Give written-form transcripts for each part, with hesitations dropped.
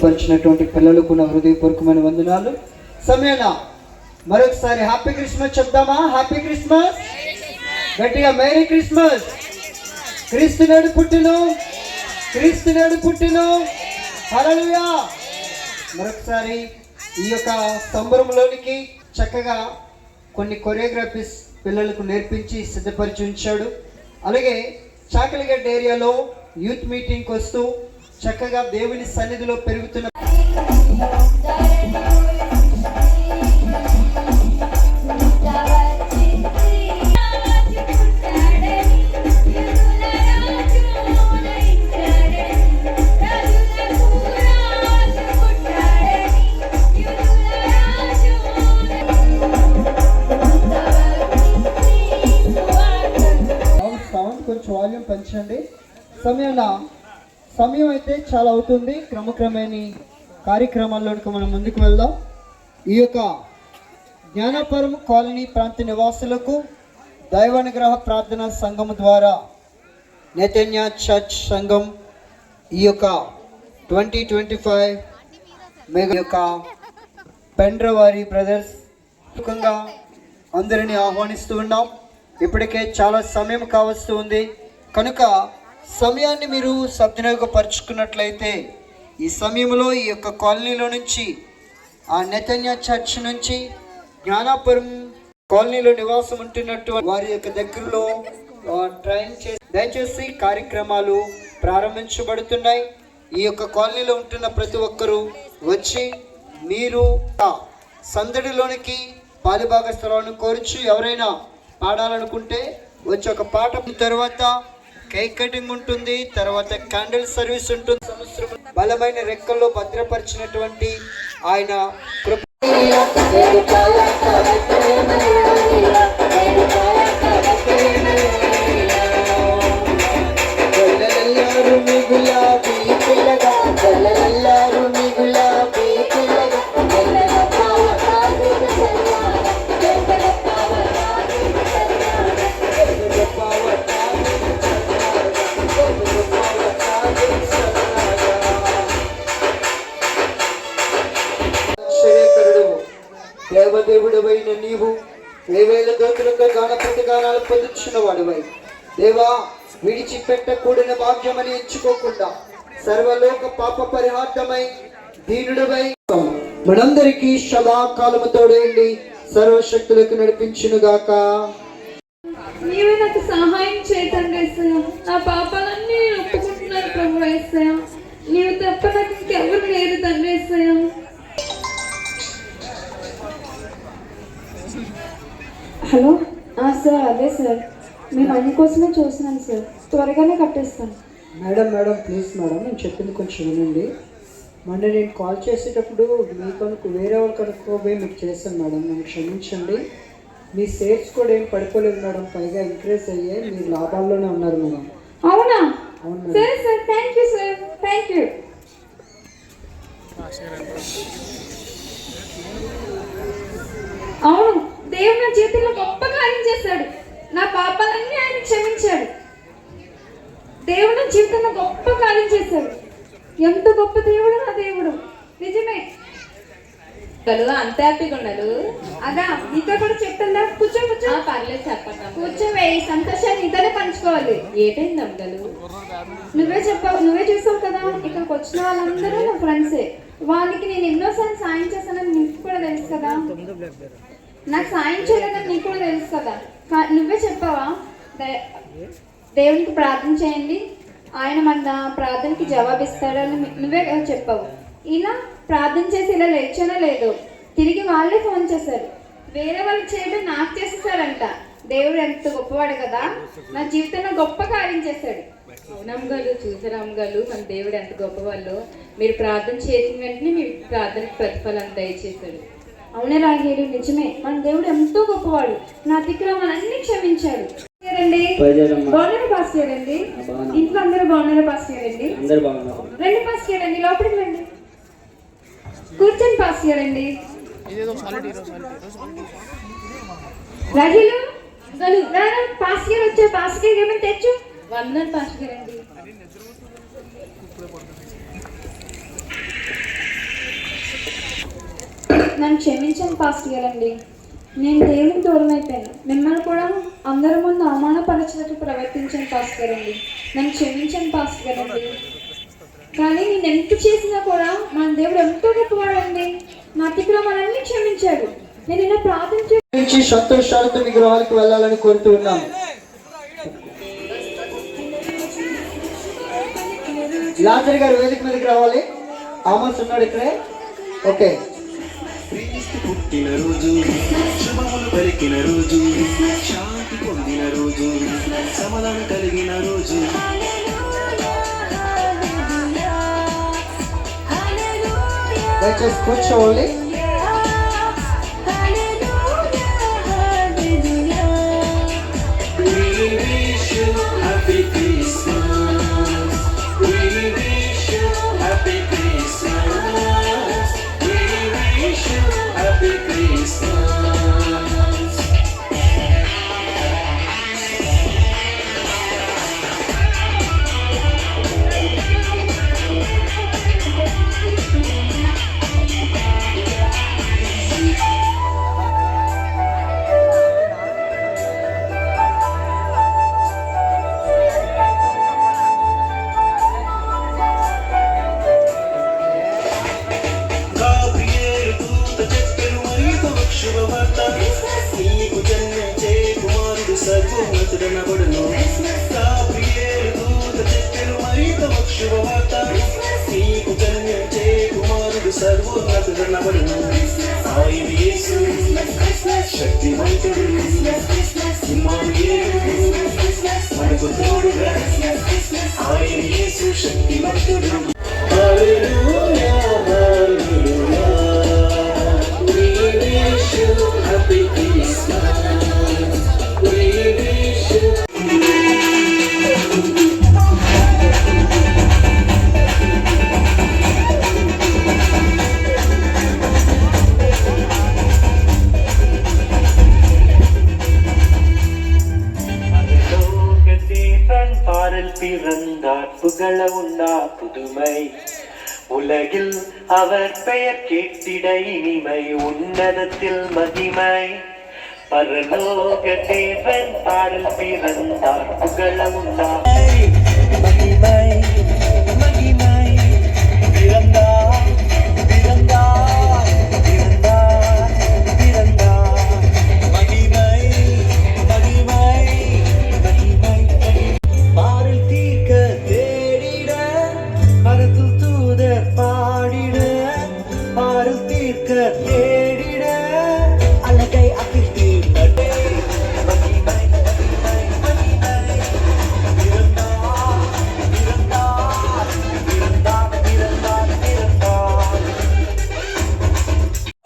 పరిచినటువంటి పిల్లలకు నా హృదయపూర్వకమైన వందనాలు. సమయాన మరొకసారి హ్యాపీ క్రిస్మస్ చెప్దామా? హ్యాపీ క్రిస్మస్, గట్టిగా మేరీ క్రిస్మస్. క్రీస్తు నేడు పుట్టిను, క్రీస్తు నేడు పుట్టిను. హల్లెలూయా. మరొకసారి ఈ యొక్క సంబరంలోనికి చక్కగా కొన్ని కొరియోగ్రఫీస్ పిల్లలకు నేర్పించి సిద్ధపరిచి ఉంచాడు. అలాగే చాకలిగడ్డ ఏరియాలో యూత్ మీటింగ్కి వస్తూ చక్కగా దేవుని సన్నిధిలో పెరుగుతున్న సౌండ్ కొంచెం వాల్యూమ్ పెంచండి. సమయం అయితే చాలా అవుతుంది. క్రమక్రమేణి కార్యక్రమాల్లోనికి మనం ముందుకు వెళ్దాం. ఈ యొక్క జ్ఞానపురం కాలనీ ప్రాంత నివాసులకు దైవానుగ్రహ ప్రార్థనా సంఘం ద్వారా నెతన్యా చర్చ్ సంఘం ఈ యొక్క 2025 మెగా యొక్క పెండ్రవారి బ్రదర్స్ ముఖ్యంగా అందరినీ ఆహ్వానిస్తూ ఉన్నాం. ఇప్పటికే చాలా సమయం కావస్తూ ఉంది కనుక సమయాన్ని మీరు సద్వినియోగపరుచుకున్నట్లయితే ఈ సమయంలో ఈ యొక్క కాలనీలో నుంచి ఆ నెతన్యా చర్చ్ నుంచి జ్ఞానాపురం కాలనీలో నివాసం ఉంటున్నట్టు వారి యొక్క దగ్గరలో ట్రైన్ చేసి దయచేసి కార్యక్రమాలు ప్రారంభించబడుతున్నాయి. ఈ యొక్క కాలనీలో ఉంటున్న ప్రతి ఒక్కరూ వచ్చి మీరు సందడిలోనికి పాలుభాగస్థలాలను కోరుచు ఎవరైనా పాడాలనుకుంటే వచ్చి ఒక పాట తర్వాత కేక్ కటింగ్ ఉంటుంది, తర్వాత క్యాండిల్ సర్వీస్ ఉంటుంది. సంవత్సరం బలమైన రెక్కల్లో భద్రపరిచినటువంటి ఆయన కృప దేవదేవుడవైన నీవు వేవేల దోతులతో గాన ప్రతిగానాలు పొందుచున్న వాడివై దేవా, విడిచిపెట్టకూడిన భాగ్యమని ఎంచుకోకుండా సర్వలోక పాప పరిహార్థమై దీనుడవై మనందరికీ సదాకాలము తోడేండి సర్వశక్తులకు నడిపించునుగాక. నీవే నాకు సహాయం చేయటండి యేసయ్యా. నా పాపాలన్నీ ఒప్పుకుంటున్నాను ప్రభు యేసయ్యా. నీవు తప్ప నాకు ఇంకెవరు లేరు తండ్రి యేసయ్యా. హలో సార్, అదే సార్, మేము అన్ని కోసమే చూస్తున్నాం సార్, త్వరగానే కట్టేస్తాను. మేడం ప్లీజ్ మేడం, నేను చెప్పింది కొంచెం వినండి. మొన్న నేను కాల్ చేసేటప్పుడు మీకు వేరే వాళ్ళు కనుక్కోబోయి మీకు చేశాను మేడం, నన్ను క్షమించండి. మీ సేల్స్ కూడా ఏం పడిపోలేదు మేడం, పైగా ఇంక్రీజ్ అయ్యే మీరు లాభాల్లోనే ఉన్నారు మేడం. అవునా? అవును సరే sir, thank you sir, thank you. అవును, దేవుడు నా జీవితంలో గొప్ప కార్యం చేశాడు. నా పాపాలన్నీ ఆయన క్షమించాడు. దేవుడు నా జీవితంలో గొప్ప కార్యం చేశాడు. ఎంత గొప్ప దేవుడు నా దేవుడు, నిజమే. అంత హ్యాపీగా ఉన్నాడు. అదా నీతో కూడా చెప్తుందా? కూర్చో. పర్లేదు చెప్పండి. కూర్చోవే, ఈ సంతోషాన్ని నీతోనే పంచుకోవాలి. ఏంటైంది అమ్మగలు? నువ్వే చెప్పావు, నువ్వే చూసావు కదా, ఇక్కడికి వచ్చిన వాళ్ళందరూ నా ఫ్రెండ్సే. వాళ్ళకి నేను ఎన్నోసార్లు సాయం చేశానని నీకు కూడా తెలుసు కదా. నాకు సాయం చేయలేదని నీకు కూడా తెలుసు కదా. నువ్వే చెప్పావా దేవునికి ప్రార్థన చేయండి, ఆయన మన ప్రార్థనకి జవాబిస్తాడని నువ్వే చెప్పావు. ఇలా ప్రార్థన చేసి ఇలా లేచానో లేదో తిరిగి వాళ్ళే ఫోన్ చేశారు. వేరే వాళ్ళకి చేయడం నాకు చేసేసారంట. దేవుడు ఎంత గొప్పవాడు కదా, నా జీవితంలో గొప్ప కార్యం చేశాడు. అవునమ్మగారు, చూసారు అమ్మగారు మన దేవుడు ఎంత గొప్పవాళ్ళు. మీరు ప్రార్థన చేసిన వెంటనే మీ ప్రార్థనకి ప్రతిఫలం దయచేశాడు. అవునే రాగేరు, నిజమే. మన దేవుడు ఎంతో గొప్పవాడు. నా అతిక్రమాలన్నీ క్షమించాడు. బాగున్నారా పాస్ చేయండి? ఇంట్లో అందరూ బాగున్నారా పాస్ చేయండి? రండి పాస్ చేయండి, లోపలికి రండి, కూర్చొని పాస్ చేయండి. రాజీలు పాస్ చేయాలి, వచ్చా పాస్ ఏమైనా తెచ్చు. వందలు పాస్ చేయండి. నన్ను క్షమించండి పాస్టర్ గారండి. నేను దేవునికి దూరం అయిపోయాను. మిమ్మల్ని కూడా అందరి ముందు అవమానపరచినట్టు ప్రవర్తించాను పాస్టర్ గారండి. నన్ను క్షమించండి పాస్టర్ గారండి. కానీ నేను ఎంత చేసినా కూడా మన దేవుడు ఎంతో గొప్పవాడండి. నా అతిక్రమాలన్నీ క్షమించాడు. నేను ఇలా ప్రార్థన సంతోషాలతో మీ గృహాలకు వెళ్ళాలని కోరుతూ ఉన్నాము. లాజర్ గారు వేదిక మీదకి రావాలి. ఆమోస్ ఉన్నాడు ఇక్కడే. ఓకే. క్రీస్తు పుట్టిన రోజు, శుభములు పలికిన రోజు, శాంతి పొందిన రోజు, సమాధానం కలిగిన రోజు. దయచేసి కూర్చోవాలి. నీకు జన్మించే కుమారుడు సర్వోన్నతుడనబడును. గాబ్రియేలు దూత చెప్పెను మరియకు శుభవార్త. నీకు జన్మించే కుమారుడు సర్వోన్నతుడనబడును. ఆయన యేసు శక్తివంతుడు, ఇమ్మానుయేలు మనకు తోడుగా. ఆయన యేసు శక్తివంతుడు. హల్లెలూయా హల్లెలూయా. Happy Christmas, we wish you. பாடல் பிறந்தார் புகழ உண்டா புதுமை உலகில் அவர் பெயர் கேட்டிட இனிமை உன்னதத்தில் மகிமை. பரலோக தேவன் பாடல் பிறந்தார் புகழ உண்டா மகிமை மகிமை. பிறந்தார் பிறந்தார் பிறந்தார் பிறந்தார் மகிமை மகிமை மகிமை. பாடல் தீர்க்க தேடிட மரத்தில் பாடிட பாடல் தீர்க்க தேடிட அழகை அகிழ்த்தி நடை மகிமை மகிமை மகிமை. பிறந்தார் பிறந்தார் பிறந்தார் பிறந்தார் பிறந்தார்.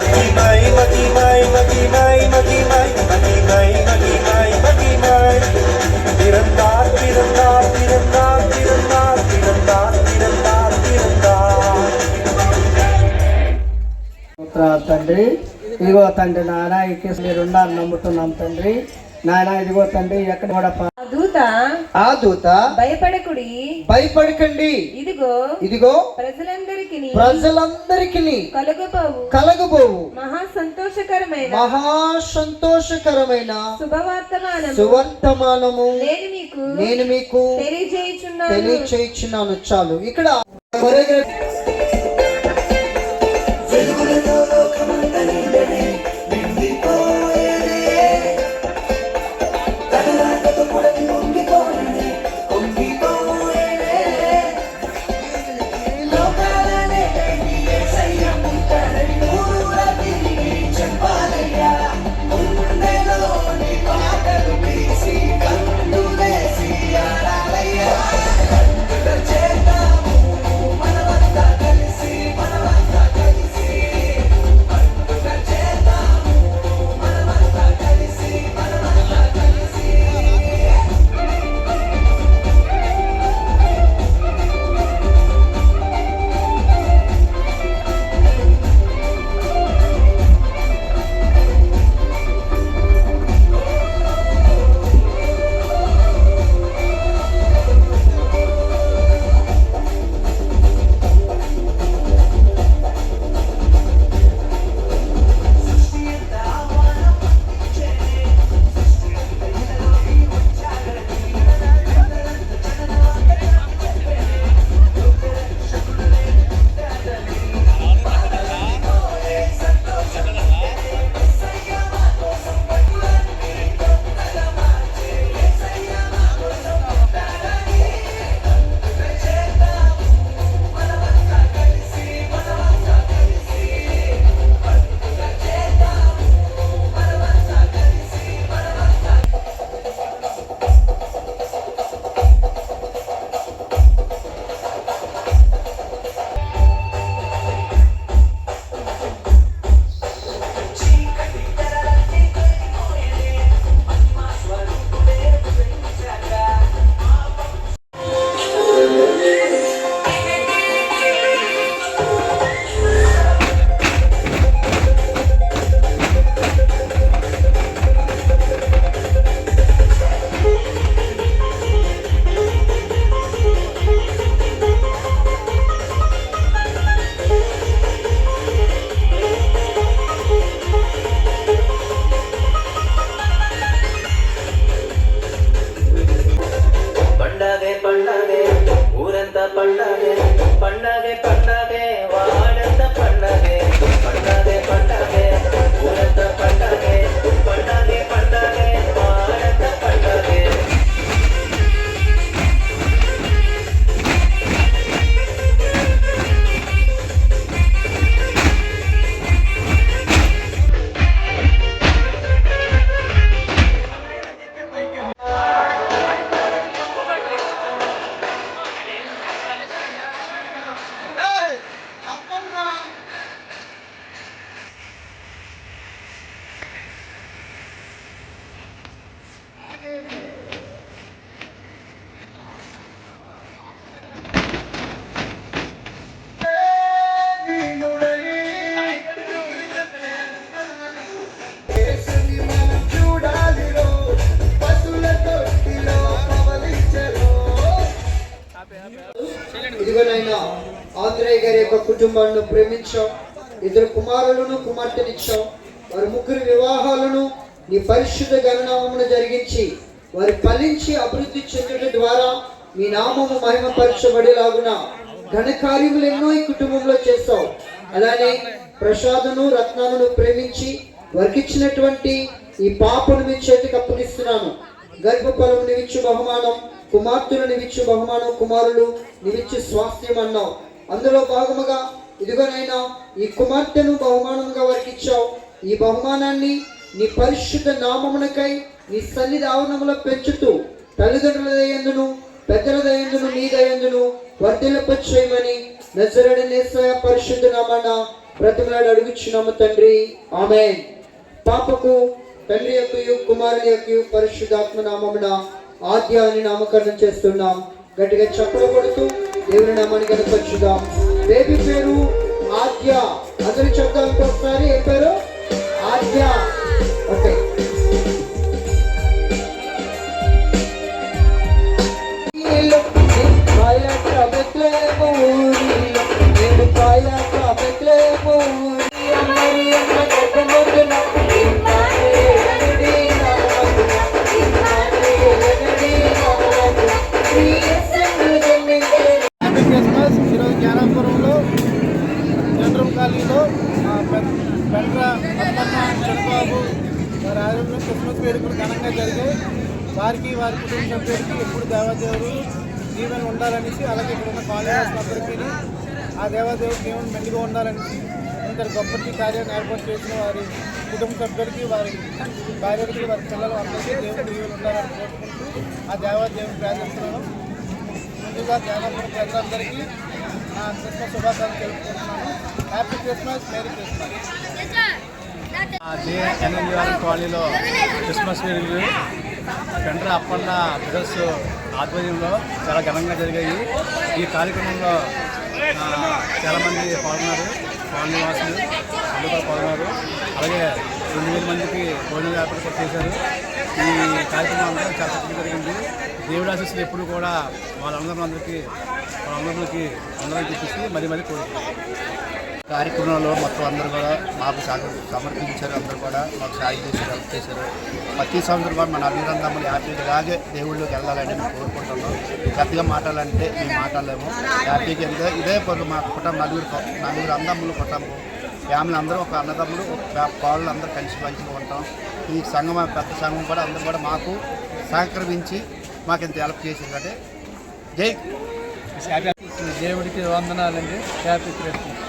மகிமை மகிமை மகிமை மகிமை மகிமை மகிமை மகிமை. பிறந்தார் பிறந்தார் பிறந்தார் பிறந்தார் பிறந்தார் பிறந்தார் பிறந்தார். తండ్రి ఇదిగో తండ్రి నాయన మీరున్నారు నమ్ముతున్నాం తండ్రి. నాయన ఇదిగో తండ్రి ఎక్కడ కూడా ఆ దూత భయపడకండి, ఇదిగో ఇదిగో ప్రజలందరికీ కలగబోవు మహా సంతోషకరమైన సువర్తమానము నేను మీకు తెలియచేయుచున్నాను. చాలు ఇక్కడ చేద్దాము మన వద్ద ఇదిగోనైనా ఆంధ్రయ్య గారి యొక్క కుటుంబాలను ప్రేమించావు, 2 కుమారులను కుమార్తెనిచ్చావు. వారి 3 వివాహాలను నీ పరిశుద్ధ గణనామమును జరిగించి వారి ఫలించి అభివృద్ధి చెందడం ద్వారా మీ నామము మహిమపరచబడేలాగున ఘనకార్యములు ఎన్నో ఈ కుటుంబంలో చేస్తావు. అలానే ప్రసాదును రత్నాలను ప్రేమించి వారికి ఇచ్చినటువంటి ఈ పాపను మీ చేతికి అప్పగిస్తున్నాను. గర్భఫలము నివిచ్చు బహుమానం, కుమార్తెలు నివిచ్చు బహుమానం, కుమారులు నివిచ్చు స్వాస్థ్యం అన్నావు. అందులో భాగముగా ఇదిగోనైనా ఈ కుమార్తెను బహుమానంగా వారికి ఇచ్చావు. ఈ బహుమానాన్ని నీ పరిశుద్ధ నామమునకై నీ సన్నిధి ఆవరణములో పెంచుతూ తల్లిదండ్రుల దయందును పెద్దల దయందును నీ దయందును వర్ధిల్లపచేయమని నజరేయుడైన యేసయ్య పరిశుద్ధ నామమున బ్రతిమలాడి అడుగుచున్నాము తండ్రి, ఆమేన్. పాపకు తండ్రి యొక్క కుమారుని యొక్క పరిశుద్ధాత్మ నామమున ఆద్య అని నామకరణం చేస్తున్నాం. గట్టిగా చప్పలు కొడుతూ దేవుని నామాన్ని కనపరుచుదాం. బేబీ పేరు ఆద్య. అందరి చెప్తానికి ఒకసారి ఏ పేరు? ఆద్య. ఓకే. ఈరోజు జ్ఞానాపురంలో జనరల్ కాలనీలో పెండ్ర అప్పన్న చంద్రబాబు వారి ఆధ్వర్యంలో క్రిస్మస్ వేడుకలు ఘనంగా జరిగాయి. వారికి వారి కుటుంబ సభ్యులకి ఎప్పుడు దేవాదేవుడు దీవెన ఉండాలనేసి, అలాగే ఇక్కడ ఉన్న కాలేజెస్ అందరికీ ఆ దేవాదేవుడు దేవుని మెండుగా ఉండాలనేసి ఇంత గొప్పటి కార్యాన్ని ఏర్పాటు చేసిన వారి కుటుంబ సభ్యులకి, వారి భార్యలకి, వారి పిల్లలు అందరికీ దేవుడు దీవెన ఉండాలని కోరుకుంటూ ఆ దేవాదేవుని ప్రార్థిస్తున్నాను. ముందుగా జ్ఞానాపురం ప్రజలందరికీ నా క్రిస్మస్ శుభాకాంక్షలు తెలుపుకుంటున్నాను. Happy Christmas, merry Christmas. JNNUR కాలనీలో క్రిస్మస్ వేడుకలు పెండ్ర అప్పన్న బ్రదర్స్ ఆధ్వర్యంలో చాలా ఘనంగా జరిగాయి. ఈ కార్యక్రమంలో చాలామంది పాల్గొన్నారు, కాలనీ వాసులు అందరూ కూడా పాల్గొన్నారు. అలాగే 2000 మందికి భోజన ఏర్పాటు కూడా చేశారు. ఈ కార్యక్రమం అంతా చాలా చక్కగా జరిగింది. దేవుడి ఆశీస్సులు ఎప్పుడు కూడా వాళ్ళందరికీ చూపిస్తూ మరీ కోరుకుంటున్నారు. కార్యక్రమంలో మొత్తం అందరూ కూడా మాకు సమర్పించారు. అందరూ కూడా మాకు సాయం చేశారు, హెల్ప్ చేశారు. ప్రతి సంవత్సరం కూడా మన అభినందనలు హ్యాపీగా ఇలాగే దేవుళ్ళకి వెళ్ళాలని మేము కోరుకుంటున్నాం. పెద్దగా మాట్లాడాలంటే మేము మాట్లాడలేము. హ్యాపీగా వెళ్తే ఇదే మా కుటుంబం నలుగురు అన్నదమ్ములు కుటుంబం ఫ్యామిలీ అందరూ ఒక అన్నదమ్ములు పాళ్ళు అందరూ కలిసి మంచిగా ఉంటాం. ఈ సంఘం పెద్ద సంఘం కూడా అందరూ కూడా మాకు సహకరించి మాకు ఇంత హెల్ప్ చేసిందంటే జై దేవుడికి వందనాలండి. Happy Christmas.